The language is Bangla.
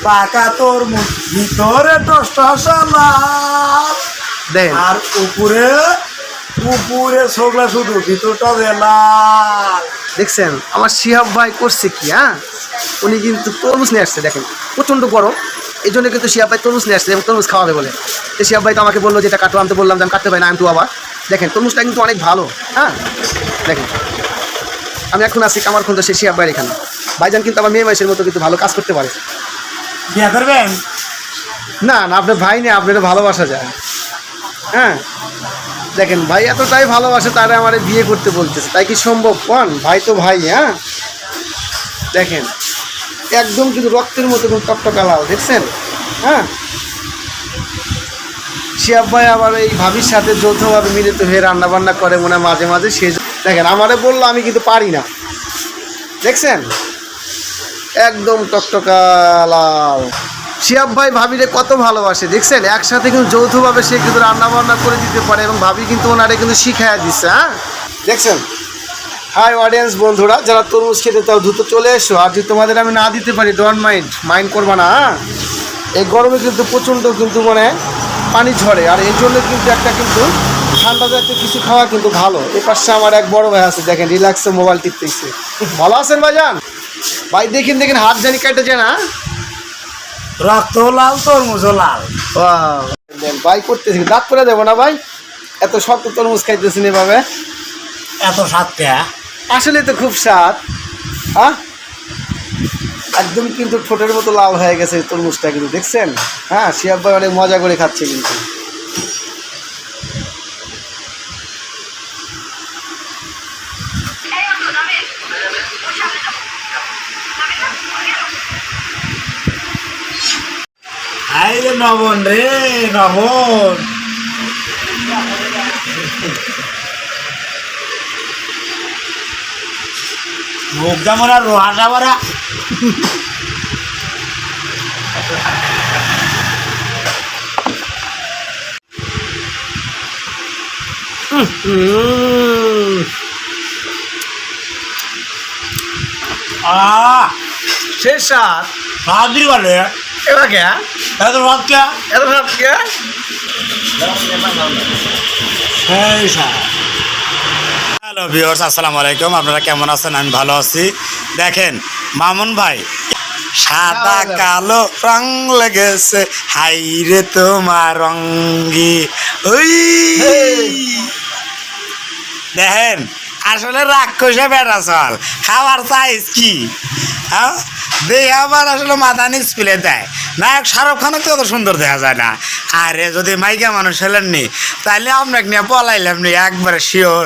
পাকা তরমুজ ভিতরে 10টা সালাদ দেন আর উপরে উপরে ছোকলা শুধু ভিতরটা লাল। দেখছেন আমার শিহাব ভাই করছে কি, হ্যাঁ উনি কিন্তু তরমুজ নিয়ে আসছে, দেখেন প্রচণ্ড গরম, এই জন্য কিন্তু শিহাব ভাই তরমুজ নিয়ে আসছে এবং তরমুজ খাওয়াবে বলে। তো শিহাব ভাই তো আমাকে বললো যে এটা কাটো, আমি তো বললাম যে আমি কাটতে পারি না, আমি তো আবার দেখেন তরমুজটা কিন্তু অনেক ভালো। হ্যাঁ দেখেন আমি এখন আছি কামারখন্দ, সে শিহাব ভাইয়ের এখানে। ভাইজান কিন্তু আমার মেয়ে মাসের মতো কিন্তু ভালো কাজ করতে পারে। বিয়ে করবেন? না না, আপনার ভাই নেই, আপনার ভালোবাসা যায়। হ্যাঁ দেখেন ভাই এতটাই ভালোবাসে, তারা আমার বিয়ে করতে বলতেছে, তাই কি সম্ভব কোন? ভাই তো ভাই। হ্যাঁ দেখেন একদম কিন্তু রক্তের মতো টকটকা লাল, দেখছেন? হ্যাঁ শিহাব ভাই আবার এই ভাবির সাথে যৌথভাবে মিলিত হয়ে রান্না বান্না করে মনে হয় মাঝে মাঝে। সে দেখেন আমারে বললো, আমি কিন্তু পারি না, দেখছেন একদম টকটকা লাল। শিহাব ভাই ভাবিরে কত ভালোবাসে, দেখছেন একসাথে কিন্তু যৌথভাবে সে কিন্তু রান্না বান্না করে দিতে পারে এবং ভাবি কিন্তু ওনারে কিন্তু শিখাইয়া দিচ্ছে। হ্যাঁ দেখছেন। হাই অডিয়েন্স বন্ধুরা, যারা তরমুজ খেতে তাও দ্রুত চলে এসো, আর যদি তোমাদের আমি না দিতে পারি ডোন্ট মাইন্ড করবা না। হ্যাঁ এই গরমে কিন্তু প্রচণ্ড কিন্তু মানে পানি ঝরে, আর এই জন্য কিন্তু একটা কিন্তু ঠান্ডা জাতীয় কিছু খাওয়া কিন্তু ভালো। এ পাশে আমার এক বড় ভাই আছে, দেখেন রিল্যাক্সে মোবাইল টিপতেছে। ভালো আছেন ভাইজান? ভাই দেখেন হাত জানি কেটে যায় না। রক্ত লাল তরমুজ লাল। ভাই করতেছি, দাঁত করে দেবো না ভাই, এত শক্ত তরমুজ খাইতেছেন এভাবে। এত স্বাদটা আসলে তো খুব স্বাদ। হ্যাঁ একদম কিন্তু ঠোঁটের মতো লাল হয়ে গেছে তরমুজটা কিন্তু, দেখছেন? হ্যাঁ শিহাব ভাই অনেক মজা করে খাচ্ছে কিন্তু। হাই রে নবন রে নবন, মুখ যেমন আর রোহাটা ভরা। শেষ স্বাদ স্বাদ দিই বলে এবার কে এত স্বাদটা, এত স্বাদ কে? হ্যালো ভিউয়ার্স, আসসালামু আলাইকুম। আপনারা কেমন আছেন? আমি ভালো আছি। দেখেন মামুন ভাই সাদা কালো রং লেগেছে, হাই রে তোমার রঙ্গি ওই দেখেন আসলে রাক্ষসে বেড়া চল খাবার চাইজ কি? হ্যাঁ দেখে আবার আসলে মাথা নিচ ফেলে দেয়। নায়ক শাহরুখ খানও তো অত সুন্দর দেখা যায় না। আরে যদি মাইকা মানুষ হলেন নি তাহলে আপনাকে নিয়ে পলাইলাম নি একবারে শিওর।